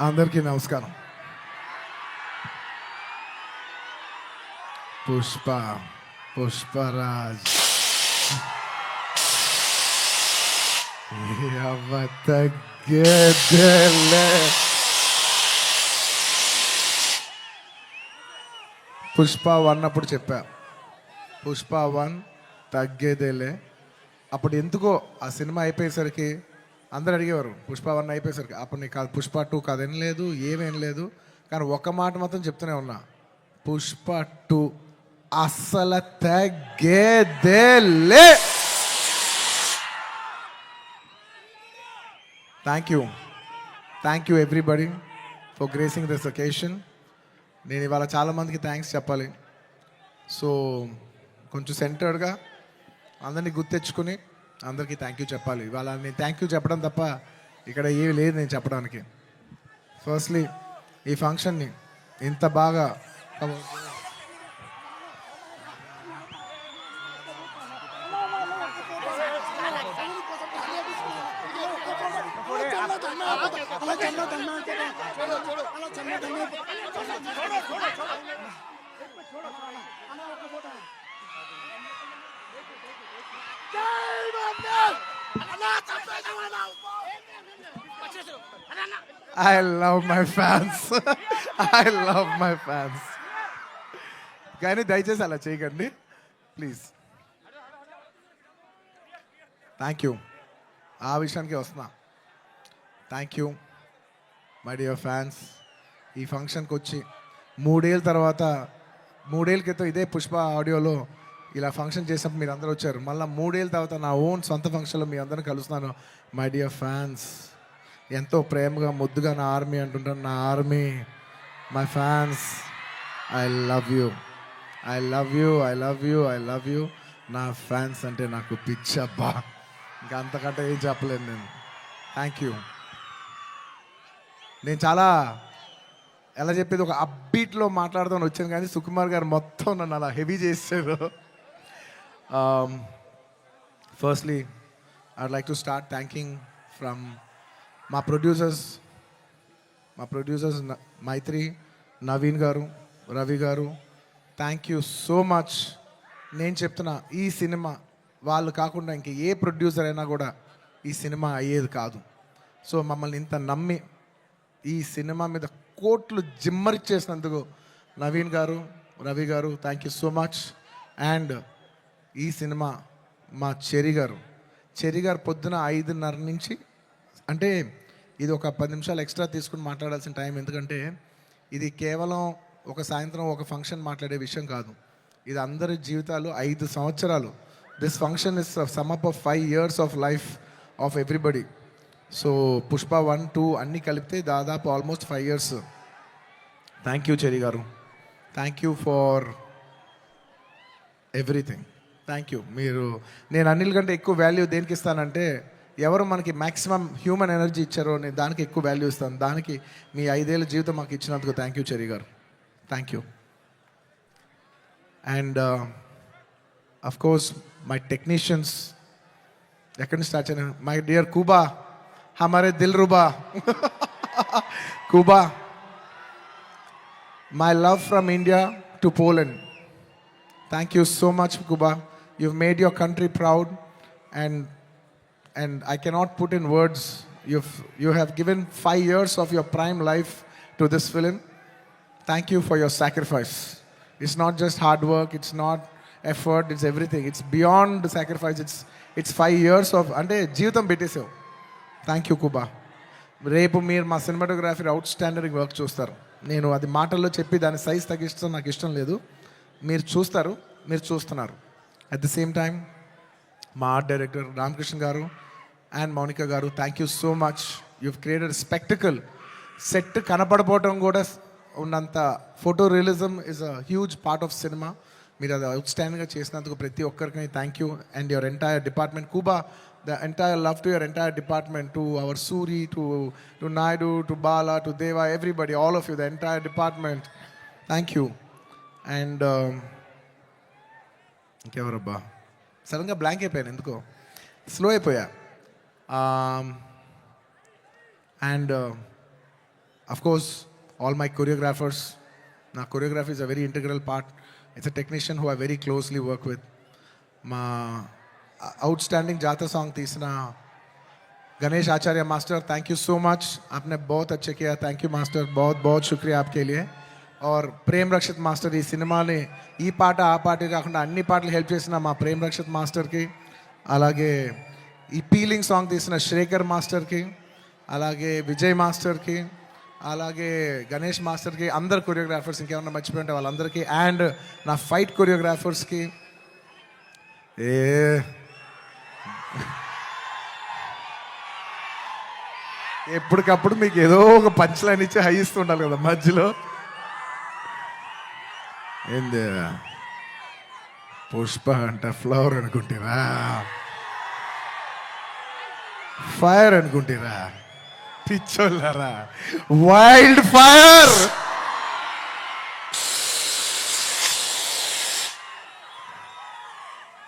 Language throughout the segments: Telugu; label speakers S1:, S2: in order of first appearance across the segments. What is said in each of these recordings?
S1: అందరికీ నమస్కారం. పుష్పరాజ్ తగ్గేదేలే. పుష్ప 1 అప్పుడు చెప్పా, పుష్ప 1 తగ్గేదేలే. అప్పుడు ఎందుకో ఆ సినిమా అయిపోయేసరికి అందరు అడిగేవారు, పుష్ప 1 అయిపోయేసరికి అప్పుడు నీకు కాదు పుష్ప 2 కాదు ఏం లేదు, ఏమేం లేదు. కానీ ఒక్క మాట మాత్రం చెప్తూనే ఉన్నా, పుష్ప 2 అస్సలు తగ్గేదేలే. Thank you everybody for gracing this occasion. నేను ఇవాళ చాలామందికి థ్యాంక్స్ చెప్పాలి. సో కొంచెం సెంటర్డ్గా అందరినీ గుర్తెచ్చుకుని అందరికీ థ్యాంక్ యూ చెప్పాలి. ఇవాళ నేను థ్యాంక్ యూ చెప్పడం తప్ప ఇక్కడ ఏమి లేదు నేను చెప్పడానికి. ఫస్ట్లీ ఈ ఫంక్షన్ని ఇంత బాగా I love my fans. I love my fans. కానీ దయచేసి అలా చేయకండి ప్లీజ్. Thank you. ఆ విషయానికి వస్తున్నా. Thank you my dear fans. ఈ ఫంక్షన్కి వచ్చి 3 ఏళ్ళ తర్వాత, 3 ఏళ్ళ క్రితం ఇదే పుష్ప ఆడియోలో ఇలా ఫంక్షన్ చేసినప్పుడు మీరు అందరూ వచ్చారు. మళ్ళీ 3 ఏళ్ళ తర్వాత నా ఓన్ సొంత ఫంక్షన్లో మీ అందరిని కలుస్తున్నాను. మై డియర్ ఫ్యాన్స్, ఎంతో ప్రేమగా ముద్దుగా నా ఆర్మీ అంటుంటాను. నా army, my fans, I love you, I love you, I love you, I love you. నా ఫ్యాన్స్ అంటే నాకు పిచ్చబ్బా, ఇంకా అంతకంటే ఏం చెప్పలేను నేను. Thank you. నేను చాలా ఎలా చెప్పేది, ఒక అప్బీట్లో మాట్లాడుతూ వచ్చాను కానీ సుకుమార్ గారు మొత్తం నన్ను అలా హెవీ చేశారు. Firstly I'd like to start thanking from మా ప్రొడ్యూసర్స్ మైత్రి, నవీన్ గారు, రవి గారు. Thank you so much. నేను చెప్తున్నా, ఈ సినిమా వాళ్ళు కాకుండా ఇంక ఏ ప్రొడ్యూసర్ అయినా కూడా ఈ సినిమా అయ్యేది కాదు. సో మమ్మల్ని ఇంత నమ్మి ఈ సినిమా మీద కోట్లు జిమ్మరిచ్చేసినందుకు నవీన్ గారు, రవి గారు, thank you so much. And ఈ సినిమా మా చెరి గారు పొద్దున 5:30 నుంచి, అంటే ఇది ఒక 10 నిమిషాలు ఎక్స్ట్రా తీసుకుని మాట్లాడాల్సిన టైం. ఎందుకంటే ఇది కేవలం ఒక సాయంత్రం ఒక ఫంక్షన్ మాట్లాడే విషయం కాదు. ఇది అందరి జీవితాలు 5 సంవత్సరాలు. This function is sum up of 5 years of life of everybody. So Pushpa 1, 2 అన్నీ కలిపితే దాదాపు ఆల్మోస్ట్ 5 years. థ్యాంక్ యూ చెరి గారు, thank you for everything. Thank you. నేను అన్నిల కంటే ఎక్కువ వాల్యూ దేనికి ఇస్తానంటే, ఎవరు మనకి మ్యాక్సిమం హ్యూమన్ ఎనర్జీ ఇచ్చారో నేను దానికి ఎక్కువ వాల్యూ ఇస్తాను. దానికి మీ 5 ఏళ్ళ జీవితం మాకు ఇచ్చినందుకు థ్యాంక్ యూ చెరి గారు, thank you. And of course my technicians, ఎక్కడి నుంచి స్టార్ట్ చేయను, మై డియర్ కూబా, हमारे दिल रुबा Kuba, my love from India to Poland. Thank you so much, Kuba. You've made your country proud, and I cannot put in words. You have given 5 years of your prime life to this film. Thank you for your sacrifice. It's not just hard work, it's not effort, it's everything. It's beyond the sacrifice. It's 5 years of ante jeevitam bettesavu. Thank you కుబా. రేపు మీరు మా సినిమాటోగ్రఫీ అవుట్ స్టాండర్డ్ వర్క్ చూస్తారు. నేను అది మాటల్లో చెప్పి దాని సైజ్ తగ్గిస్తాం నాకు ఇష్టం లేదు. మీరు చూస్తారు, మీరు చూస్తున్నారు. అట్ ది సేమ్ టైం మా art director Ramakrishna garu and Mounika garu, thank you so much. You've created spectacle. Set కనపడపోవటం కూడా ఉన్నంత photo realism is a huge part of cinema. మీరు అది అవుట్ స్టాండింగ్గా చేసినందుకు ప్రతి ఒక్కరికి thank you. And your entire department కుబా, the entire love to your entire department, to our Suri, to Naidu, to Bala, to Deva, everybody, all of you, the entire department, thank you. And ఇంకెవరబ్బా, సడన్గా బ్లాంక్ అయిపోయాను, ఎందుకో స్లో అయిపోయా. And of course all my choreographers. నా choreography is a very integral part. It's a technician who I very closely work with. మా అవుట్ స్टैंडिंग जाता सॉन्ग తీసిన Ganesh Acharya master, thank you so much, आपने बहुत अच्छे किया. थैंक यू मास्टर, बहुत बहुत शुक्रिया आपके लिए. और प्रेम रक्षित मास्टर ఈ సినిమాని ఈ పాట ఆ పాట కాకుండా అన్ని పాటలు హెల్ప్ చేసిన మా ప్రేమ్ రక్షిత్ మాస్టర్కి, అలాగే ఈ పీలింగ్ సాంగ్ తీసిన శ్రేఖర్ మాస్టర్కి, అలాగే విజయ్ మాస్టర్కి, అలాగే గణేష్ మాస్టర్కి, అందరు కొరియోగ్రాఫర్స్, ఇంకేమన్నా మర్చిపోయింటే వాళ్ళందరికీ, అండ్ నా ఫైట్ కొరియోగ్రాఫర్స్కి. ఎప్పటికప్పుడు మీకు ఏదో ఒక పంచ్ లైన్ ఇచ్చి హై ఇస్తుండాలి కదా మధ్యలో. ఏంది పుష్ప అంటే ఫ్లవర్ అనుకుంటారా, ఫైర్ అనుకుంటారా, పిచ్చోళ్ళారా, వైల్డ్ ఫైర్.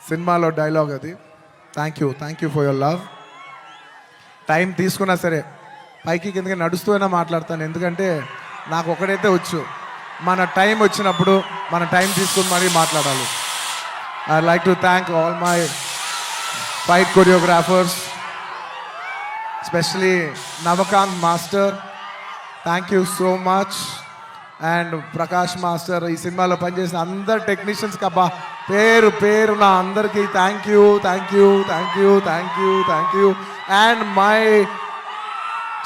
S1: సినిమాలో డైలాగ్ అది. Thank you for your love. Time తీసుకున్నా సరే పైకి కిందకి నడుస్తూనే మాట్లాడతాను, ఎందుకంటే నాకు ఒకడైతే వచ్చు, మన టైం వచ్చినప్పుడు మన టైం తీసుకుని మరీ మాట్లాడాలి. I like to thank all my fight choreographers, especially Navakanth master, thank you so much. And Prakash master, ఈ సినిమాలో పనిచేసిన అందరు టెక్నీషియన్స్కి అబ్బా పేరు పేరు నా అందరికీ థ్యాంక్ యూ. అండ్ మై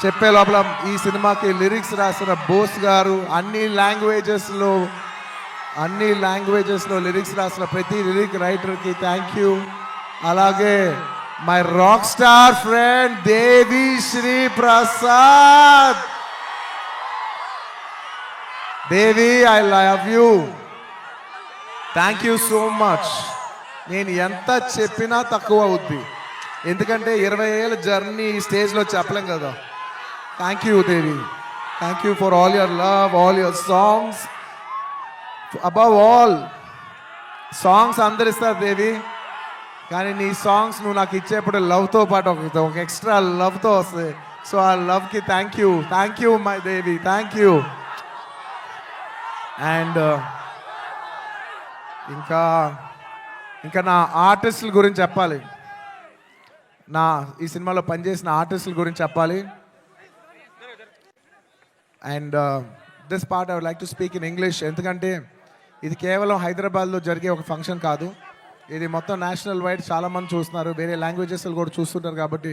S1: చెప్పే లోపల ఈ సినిమాకి లిరిక్స్ రాసిన బోస్ గారు, అన్ని లాంగ్వేజెస్లో లిరిక్స్ రాసిన ప్రతి లిరిక్ రైటర్కి థ్యాంక్ యూ. అలాగే my rock star friend Devi Sri Prasad. Devi, I love you, thank you so much. నేను ఎంత చెప్పినా తక్కువ అవుద్ది, ఎందుకంటే 20 ఏళ్ళ జర్నీ ఈ స్టేజ్లో చెప్పలేం కదా. Thank you Devi, thank you for all your love, all your songs. Above all songs అందరు ఇస్తారు దేవి, కానీ నీ సాంగ్స్ నువ్వు నాకు ఇచ్చేప్పుడు లవ్తో పాటు ఒక ఎక్స్ట్రా లవ్తో వస్తుంది. సో ఆ లవ్కి thank you my Devi, thank you. And ఇంకా నా ఆర్టిస్టుల గురించి చెప్పాలి, ఈ సినిమాలో పనిచేసిన ఆర్టిస్టుల గురించి చెప్పాలి. And this part I would like to speak in English, ఎందుకంటే ఇది కేవలం హైదరాబాద్లో జరిగే ఒక ఫంక్షన్ కాదు, ఇది మొత్తం నేషనల్ వైడ్ చాలామంది చూస్తున్నారు, వేరే లాంగ్వేజెస్లో కూడా చూస్తుంటారు, కాబట్టి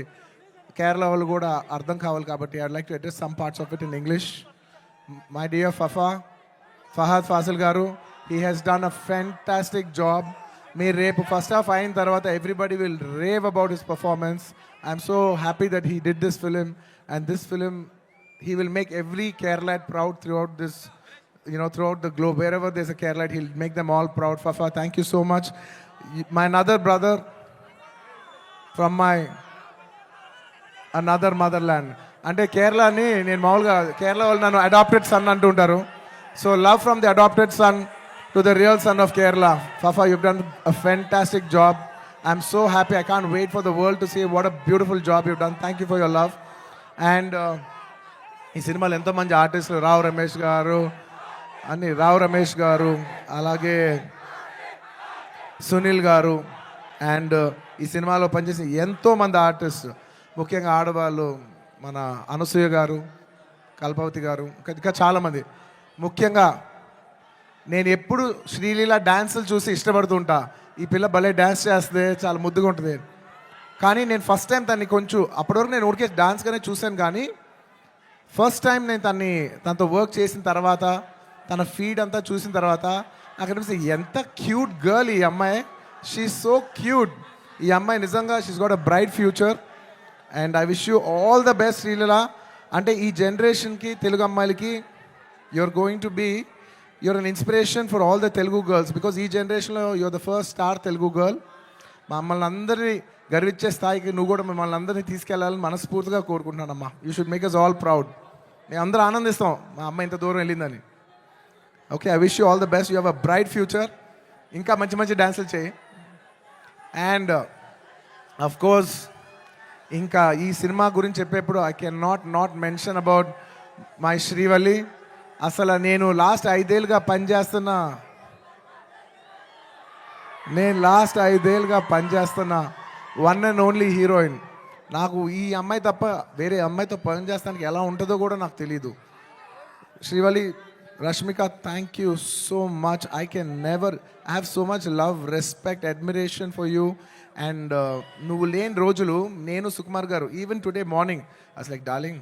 S1: కేరళ వాళ్ళు కూడా అర్థం కావాలి, కాబట్టి I would like to address some parts of it in English. My dear Fahadh Faasil garu, he has done a fantastic job. మీరు రేపు ఫస్ట్ హాఫ్ అయిన తర్వాత everybody will rave about his performance. I'm so happy that he did this film, and this film he will make every Keralite proud throughout this, throughout the globe. Wherever there's a Keralite, he'll make them all proud. Fafa, thank you so much. My another brother from my another motherland. అంటే కేరళని నేను మామూలుగా కేరళ వాళ్ళు నన్ను అడాప్టెడ్ సన్ అంటుంటారు. So love from the adopted son to the real son of Kerala. Fafa, you've done a fantastic job. I'm so happy. I can't wait for the world to see what a beautiful job you've done. Thank you for your love. And ఈ సినిమాలో ఎంతోమంది ఆర్టిస్టులు, రావు రమేష్ గారు, అలాగే సునీల్ గారు, అండ్ ఈ సినిమాలో పనిచేసిన ఎంతోమంది ఆర్టిస్ట్, ముఖ్యంగా ఆడవాళ్ళు, మన అనసూయ గారు, కల్పవతి గారు, ఇంకా చాలామంది. ముఖ్యంగా నేను ఎప్పుడు శ్రీలీల డ్యాన్సులు చూసి ఇష్టపడుతుంటా, ఈ పిల్ల భలే డ్యాన్స్ చేస్తే చాలా ముద్దుగా ఉంటుంది. కానీ నేను ఫస్ట్ టైం తనని కొంచెం, అప్పటివరకు నేను ఊరికే డాన్స్గానే చూశాను, కానీ ఫస్ట్ టైం నేను తనతో వర్క్ చేసిన తర్వాత, తన ఫీడ్ అంతా చూసిన తర్వాత నాకు అనిపిస్తుంది ఎంత క్యూట్ గర్ల్ ఈ అమ్మాయి. She so cute. ఈ అమ్మాయి నిజంగా she's got a bright future, and I wish you all the best Sreeleela. అంటే ఈ జనరేషన్కి, తెలుగు అమ్మాయిలకి you're an inspiration for all the Telugu girls, because ee generation lo you're the first star Telugu girl. మమ్మల్ని అందరినీ గర్వించే స్థాయికి నువ్వు కూడా మిమ్మల్ని అందరినీ తీసుకెళ్ళాలని మనస్ఫూర్తిగా కోరుకుంటున్నానమ్మా. You should make us all proud. మేము అందరూ ఆనందిస్తాం మా అమ్మ ఇంత దూరం వెళ్ళిందని. Okay, I wish you all the best. You have a bright future. ఇంకా మంచి మంచి డ్యాన్సులు చేయి. అండ్ అఫ్ కోర్స్ ఇంకా ఈ సినిమా గురించి చెప్పేప్పుడు I can not mention about my Srivalli. అసలు నేను లాస్ట్ 5 ఏళ్ళుగా పనిచేస్తున్న వన్ అండ్ ఓన్లీ హీరోయిన్. నాకు ఈ అమ్మాయి తప్ప వేరే అమ్మాయితో పని చేస్తానికి ఎలా ఉంటుందో కూడా నాకు తెలీదు. Srivalli, Rashmika, thank you so much. I can never have so much love, respect, admiration for you. And నువ్వు లేని రోజులు నేను సుకుమార్ గారు ఈవెన్ టుడే మార్నింగ్ అసలు లైక్ డార్లింగ్,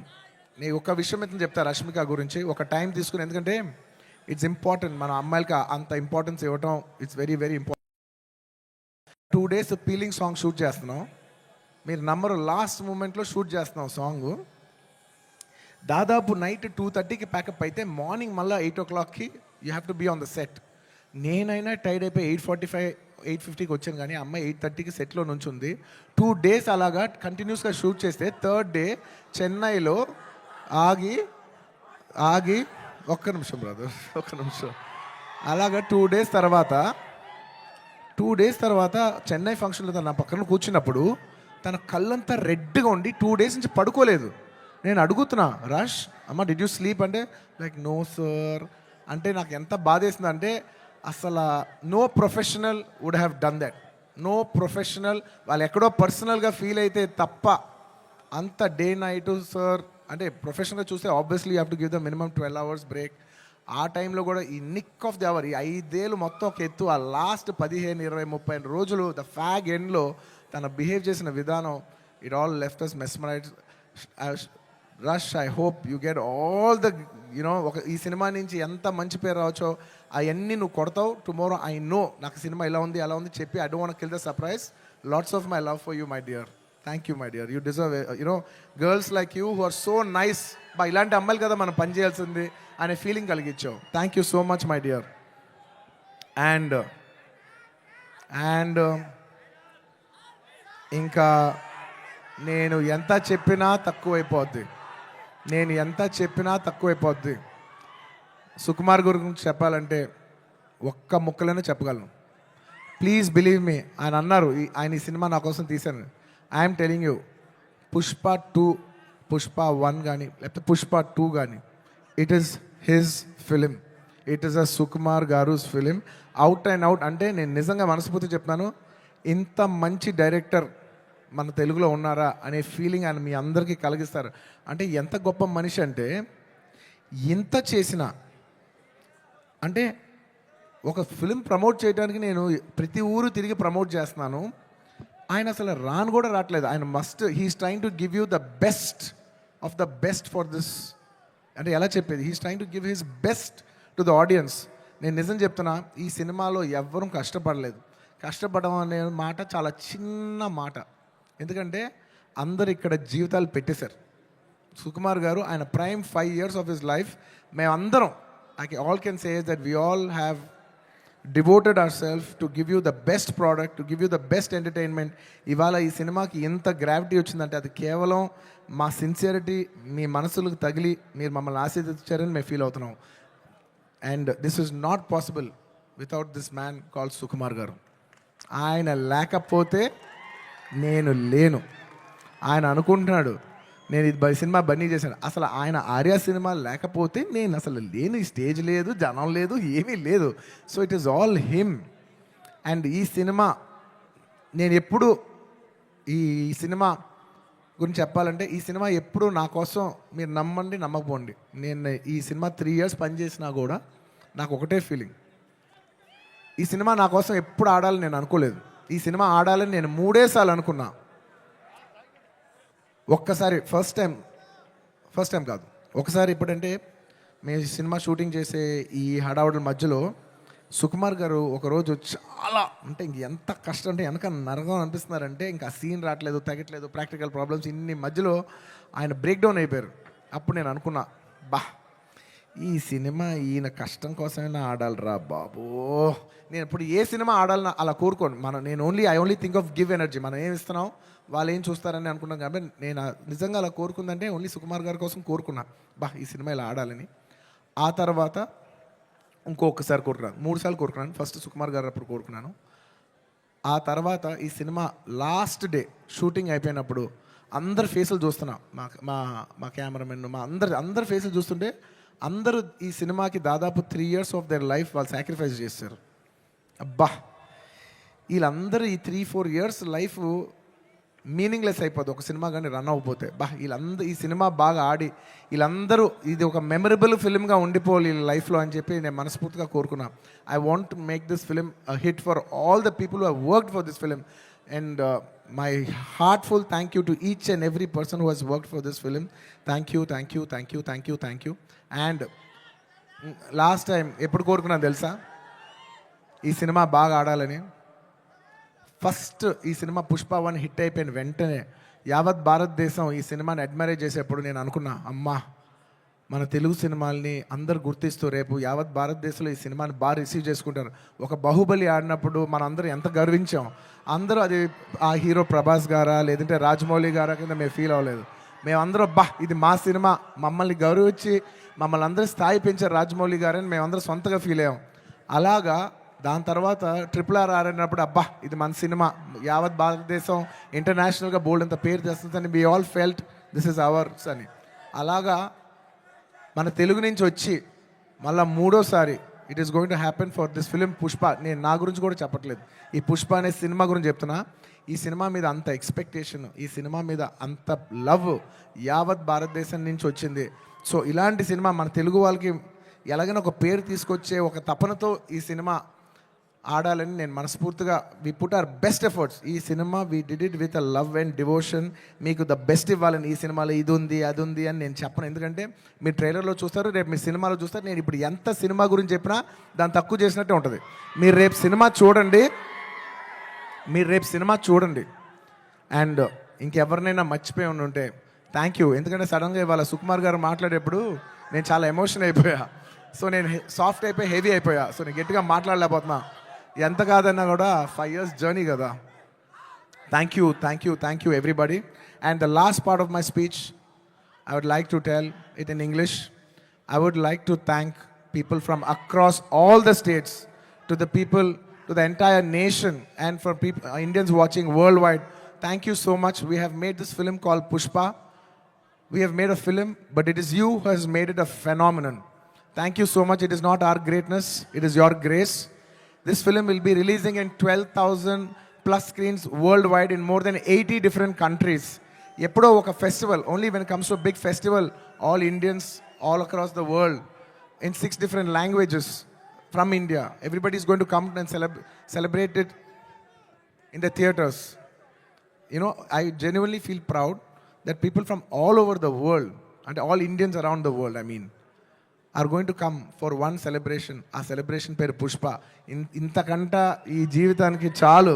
S1: నేను ఒక విషయం అయితే చెప్తా రష్మిక గురించి, ఒక టైం తీసుకుని. ఎందుకంటే ఇట్స్ ఇంపార్టెంట్, మన అమ్మాయిలకి అంత ఇంపార్టెన్స్ ఇవ్వటం it's very very important. 2 days peeling song shoot చేస్తున్నాం. మీరు నమ్మరు, లాస్ట్ మూమెంట్లో షూట్ చేస్తున్నాం సాంగ్. దాదాపు నైట్ 2:30కి ప్యాకప్ అయితే మార్నింగ్ మళ్ళీ 8 o'clockకి you have to be on the set. నేనైనా టైడ్ అయిపోయి 8:45, 8:50కి వచ్చాను, కానీ అమ్మాయి 8:30కి సెట్లో నుంచి ఉంది. 2 days అలాగా కంటిన్యూస్గా షూట్ చేస్తే 3rd day చెన్నైలో ఆగి ఒక్క నిమిషం బ్రదర్, ఒక్క నిమిషం. అలాగా 2 days తర్వాత చెన్నై ఫంక్షన్లో తన నా పక్కన కూర్చున్నప్పుడు తన కళ్ళంతా రెడ్గా ఉండి 2 days నుంచి పడుకోలేదు. నేను అడుగుతున్నా, రష్ అమ్మ డిడ్ యూ స్లీప్ అంటే లైక్ నో సార్ అంటే నాకు ఎంత బాధేసింది అంటే అసలు no professional would have done that. No professional వాళ్ళు ఎక్కడో పర్సనల్గా ఫీల్ అయితే తప్ప అంత డే నైట్ సార్ అంటే ప్రొఫెషనల్గా చూస్తే obviously you have to give the minimum 12 hours break. ఆ టైంలో కూడా ఈ నిక్ ఆఫ్ ది అవర్, ఈ 5 ఏళ్ళు మొత్తం ఒక ఎత్తు, ఆ లాస్ట్ 15, 20, 30 రోజులు ద ఫ్యాగ్ ఎండ్లో తన బిహేవ్ చేసిన విధానం, it all left us mesmerise. Rash, I hope you get all the ఒక ఈ సినిమా నుంచి ఎంత మంచి పేరు రావచ్చో అవన్నీ నువ్వు కొడతావు. టుమారో ఐ నో నాకు సినిమా ఇలా ఉంది అలా ఉంది చెప్పి I don't want kill the surprise. Lots of my love for you my dear. Thank you my dear. You deserve girls like you who are so nice. ఇలాంటి అమ్మాయిలు కదా మనం పని చేయాల్సింది అనే ఫీలింగ్ కలిగించావు. Thank you so much my dear. And ఇంకా నేను ఎంత చెప్పినా తక్కువైపోద్ది. సుకుమార్ గురించి చెప్పాలంటే ఒక్క ముక్కలోనే చెప్పగలను. Please believe me. ఆయన అన్నారు ఆయన ఈ సినిమా నా కోసం తీశాను. I'm telling you, Pushpa 2, Pushpa 1 కానీ లేకపోతే పుష్ప 2 కానీ it is his film. It is a Sukumar గారుస్ ఫిలిం. Out and out. అంటే నేను నిజంగా మనస్ఫూర్తి చెప్తున్నాను, ఇంత మంచి డైరెక్టర్ మన తెలుగులో ఉన్నారా అనే ఫీలింగ్ ఆయన మీ అందరికీ కలిగిస్తారు. అంటే ఎంత గొప్ప మనిషి అంటే ఇంత చేసిన అంటే ఒక ఫిలిం ప్రమోట్ చేయడానికి నేను ప్రతి ఊరు తిరిగి ప్రమోట్ చేస్తున్నాను. ఆయన అసలు కూడా రావట్లేదు. ఆయన he's trying to give you the best of the best for this. అంటే ఎలా చెప్పేది, he's trying to give his best to the audience. నేను నిజం చెప్తున్నా, ఈ సినిమాలో ఎవ్వరూ కష్టపడలేదు. కష్టపడడం అనే మాట చాలా చిన్న మాట. ఎందుకంటే అందరు ఇక్కడ జీవితాలు పెట్టేశారు. సుకుమార్ గారు ఆయన prime 5 years of his life మేమందరం all can say that we all have devoted our self to give you the best product, to give you the best entertainment. ఇవాళ ఈ సినిమాకి ఎంత గ్రావిటీ వచ్చిందంటే అది కేవలం మా సిన్సియరిటీ మీ మనసులకు తగిలి మీరు మమ్మల్ని ఆశీర్వదించారని మేము ఫీల్ అవుతున్నాం. And this is not possible without this man called Sukumar garu. ఆయన లేకపోతే నేను లేను. ఆయన అనుకుంటున్నాడు నేను ఇది సినిమా బన్నీ చేశాను. అసలు ఆయన ఆర్య సినిమా లేకపోతే నేను అసలు లేను. ఈ స్టేజ్ లేదు, జనం లేదు, ఏమీ లేదు. So it is all him. And ఈ సినిమా నేను ఎప్పుడు ఈ సినిమా గురించి చెప్పాలంటే ఈ సినిమా ఎప్పుడు నా కోసం మీరు నమ్మండి నమ్మకపోండి, నేను ఈ సినిమా 3 years పనిచేసినా కూడా నాకు ఒకటే ఫీలింగ్, ఈ సినిమా నా కోసం ఎప్పుడు ఆడాలని నేను అనుకోలేదు. ఈ సినిమా ఆడాలని నేను 3 సార్లు అనుకున్నా. ఒక్కసారి ఫస్ట్ టైం కాదు, ఒకసారి ఇప్పుడంటే మేము సినిమా షూటింగ్ చేసే ఈ హడావుడి మధ్యలో సుకుమార్ గారు ఒకరోజు చాలా అంటే ఇంక ఎంత కష్టం అంటే వెనక నరకం అనిపిస్తున్నారంటే ఇంకా సీన్ రావట్లేదు, తగ్గట్లేదు, ప్రాక్టికల్ ప్రాబ్లమ్స్ ఇన్ని మధ్యలో ఆయన బ్రేక్ డౌన్ అయిపోయారు. అప్పుడు నేను అనుకున్నా, ఈ సినిమా ఈయన కష్టం కోసమైనా ఆడాలిరా బాబో. నేను ఇప్పుడు ఏ సినిమా ఆడాలని అలా కోరుకోను. నేను I only think of give energy. మనం ఏమి ఇస్తున్నాం వాళ్ళు ఏం చూస్తారని అనుకున్నాం. కాబట్టి నేను నిజంగా అలా కోరుకుందంటే ఓన్లీ సుకుమార్ గారి కోసం కోరుకున్నా, ఈ సినిమా ఇలా ఆడాలని. ఆ తర్వాత ఇంకొకసారి కోరుకున్నాను, 3 సార్లు కోరుకున్నాను. ఫస్ట్ సుకుమార్ గారు అప్పుడు కోరుకున్నాను. ఆ తర్వాత ఈ సినిమా లాస్ట్ డే షూటింగ్ అయిపోయినప్పుడు అందరి ఫేసులు చూస్తున్నా, మా మా మా కెమెరామెన్, మా అందరి ఫేసులు చూస్తుంటే అందరూ ఈ సినిమాకి దాదాపు 3 years ఆఫ్ దేర్ లైఫ్ వాళ్ళు సాక్రిఫైస్ చేస్తారు. అబ్బా, వీళ్ళందరూ ఈ 3-4 years లైఫ్ మీనింగ్లెస్ అయిపోద్ది ఒక సినిమా కానీ రన్ అవ్వకపోతే. వీళ్ళందరూ ఈ సినిమా బాగా ఆడి వీళ్ళందరూ ఇది ఒక మెమరబుల్ ఫిల్మ్గా ఉండిపోవాలి వీళ్ళ లైఫ్లో అని చెప్పి నేను మనస్ఫూర్తిగా కోరుకున్నా. I want to make this film hit for all the people who have worked for this film. And my heartful thank you to each and every person who has worked for this film. Thank you, thank you, thank you, thank you, thank you. And last time ఎప్పుడు కోరుకున్నాను తెలుసా ఈ సినిమా బాగా ఆడాలని? ఫస్ట్ ఈ సినిమా పుష్ప 1 హిట్ అయిపోయిన వెంటనే యావత్ భారతదేశం ఈ సినిమాని అడ్మైర్ చేసేప్పుడు నేను అనుకున్నా, అమ్మా మన తెలుగు సినిమాల్ని అందరు గుర్తిస్తూ రేపు యావత్ భారతదేశంలో ఈ సినిమాని బాగా రిసీవ్ చేసుకుంటారు. ఒక బాహుబలి ఆడినప్పుడు మనం అందరూ ఎంత గర్వించాం. అందరూ అది ఆ హీరో ప్రభాస్ గారా లేదంటే రాజమౌళి గారా కింద మేము ఫీల్ అవ్వలేదు. మేమందరూ ఇది మా సినిమా, మమ్మల్ని గౌరవించి మమ్మల్ని అందరూ స్థాయి పెంచారు రాజమౌళి గారని మేమందరూ సొంతగా ఫీల్ అయ్యాం. అలాగా దాని తర్వాత RRR ఆడినప్పుడు ఇది మన సినిమా, యావత్ భారతదేశం ఇంటర్నేషనల్గా బోల్డ్ అంత పేరు తెస్తుందని we all felt this is ours అని. అలాగా మన తెలుగు నుంచి వచ్చి మళ్ళీ మూడోసారి it is going to happen for this film Pushpa. నేను నా గురించి కూడా చెప్పట్లేదు, ఈ పుష్ప అనే సినిమా గురించి చెప్తున్నా. ఈ సినిమా మీద అంత ఎక్స్పెక్టేషన్, ఈ సినిమా మీద అంత లవ్ యావత్ భారతదేశం నుంచి వచ్చింది. సో ఇలాంటి సినిమా మన తెలుగు వాళ్ళకి ఎలాగైనా ఒక పేరు తీసుకొచ్చే ఒక తపనతో ఈ సినిమా ఆడాలని నేను మనస్ఫూర్తిగా we put our best efforts. ఈ cinema we did it with a love and devotion. మీకు ద బెస్ట్ ఇవ్వాలని ఈ సినిమాలో ఇది ఉంది అది ఉంది అని నేను చెప్పను, ఎందుకంటే మీరు ట్రైలర్లో చూస్తారు, రేపు మీ సినిమాలో చూస్తారు. నేను ఇప్పుడు ఎంత సినిమా గురించి చెప్పినా దాన్ని తక్కువ చేసినట్టే ఉంటుంది. మీరు రేపు సినిమా చూడండి. అండ్ ఇంకెవరినైనా మర్చిపోయి ఉంటే థ్యాంక్ యూ, ఎందుకంటే సడన్గా ఇవాళ సుకుమార్ గారు మాట్లాడేప్పుడు నేను చాలా ఎమోషన్ అయిపోయా. సో నేను సాఫ్ట్ అయిపోయి హెవీ అయిపోయా. సో నేను గట్టిగా మాట్లాడలేకపోతున్నా. ఎంత కాదన్నా కూడా 5 years జర్నీ కదా. Thank you everybody. And the last part of my speech I would like to tell it in English. I would like to thank people from across all the states, to the people, to the entire nation, and for people, Indians watching worldwide. Thank you so much. We have made this film called Pushpa. We have made a film, but it is you who has made it a phenomenon. Thank you so much. It is not our greatness, it is your grace. This film will be releasing in 12,000 plus screens worldwide in more than 80 different countries. Eppudo oka festival, only when it comes to a big festival, all Indians all across the world in 6 different languages from India, everybody is going to come and celebrate it in the theaters. You know, I genuinely feel proud that people from all over the world, and all Indians around the world, I mean, are going to come for one celebration. ఆ సెలబ్రేషన్ పేరు పుష్ప. ఇంతకంట ఈ జీవితానికి చాలు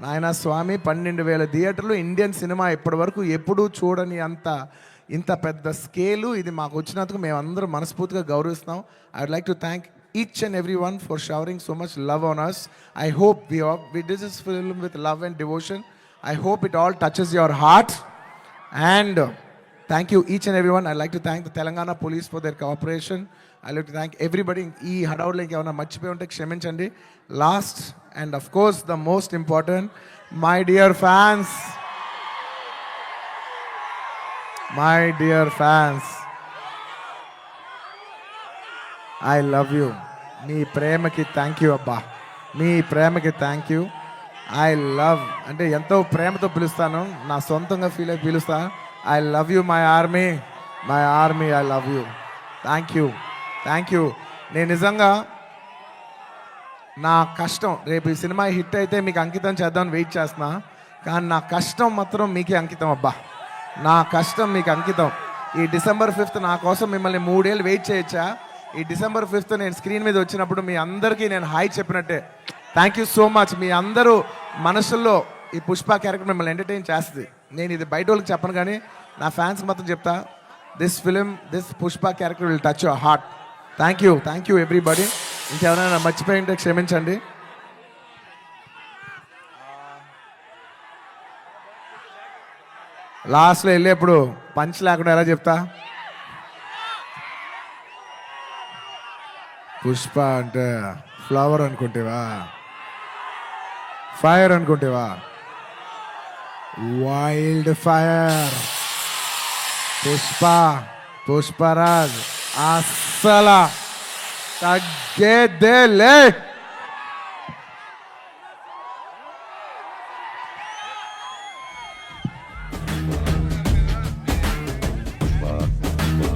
S1: నాయన స్వామి. 12,000 థియేటర్లు, ఇండియన్ సినిమా ఇప్పటి వరకు ఎప్పుడూ చూడని ఇంత పెద్ద స్కేలు ఇది మాకు వచ్చినందుకు మేమందరం మనస్ఫూర్తిగా గౌరవిస్తున్నాం. I would like to thank each and everyone for showering so much love on us. I hope we did this film with love and devotion. I hope it all touches your heart. And thank you each and everyone. I'd like to thank the Telangana police for their cooperation. I'd like to thank everybody. ఈ హడావుడిలో ఇంకేమైనా మర్చిపోయి ఉంటే క్షమించండి. Last and of course the most important, my dear fans, I love you. మీ ప్రేమకి థ్యాంక్ యూ అబ్బా, మీ ప్రేమకి థ్యాంక్ యూ. ఐ లవ్ అంటే ఎంతో ప్రేమతో పిలుస్తాను, నా సొంతంగా ఫీల్ అయి పిలుస్తా. I love you my army, I love you. Thank you. నేను నిజంగా నా కష్టం రేపు ఈ సినిమా హిట్ అయితే మీకు అంకితం చేద్దామని వెయిట్ చేస్తున్నా, కానీ నా కష్టం మాత్రం మీకే అంకితం అబ్బా. నా కష్టం మీకు అంకితం. ఈ December 5th నా కోసం మిమ్మల్ని 3 ఏళ్ళు వెయిట్ చేయొచ్చా? ఈ December 5th నేను స్క్రీన్ మీద వచ్చినప్పుడు మీ అందరికీ నేను హాయ్ చెప్పినట్టే. Thank you so much. మీ అందరూ మనసుల్లో ఈ పుష్ప క్యారెక్టర్ మిమ్మల్ని ఎంటర్టైన్ చేస్తుంది. నేను ఇది బయట వాళ్ళకి చెప్పను, కానీ నా ఫ్యాన్స్కి మాత్రం చెప్తా, this Pushpa character will touch your heart. Thank you everybody. ఇంకెవరైనా మర్చిపోయి ఉంటే క్షమించండి. లాస్ట్లో వెళ్ళేప్పుడు పంచ్ లేకుండా ఎలా చెప్తా? పుష్ప అంటే ఫ్లవర్ అనుకుంటేవా, ఫైర్ అనుకుంటేవా? Wild fire. పుష్పరాజ్ అస్సల తగ్గేదేలే.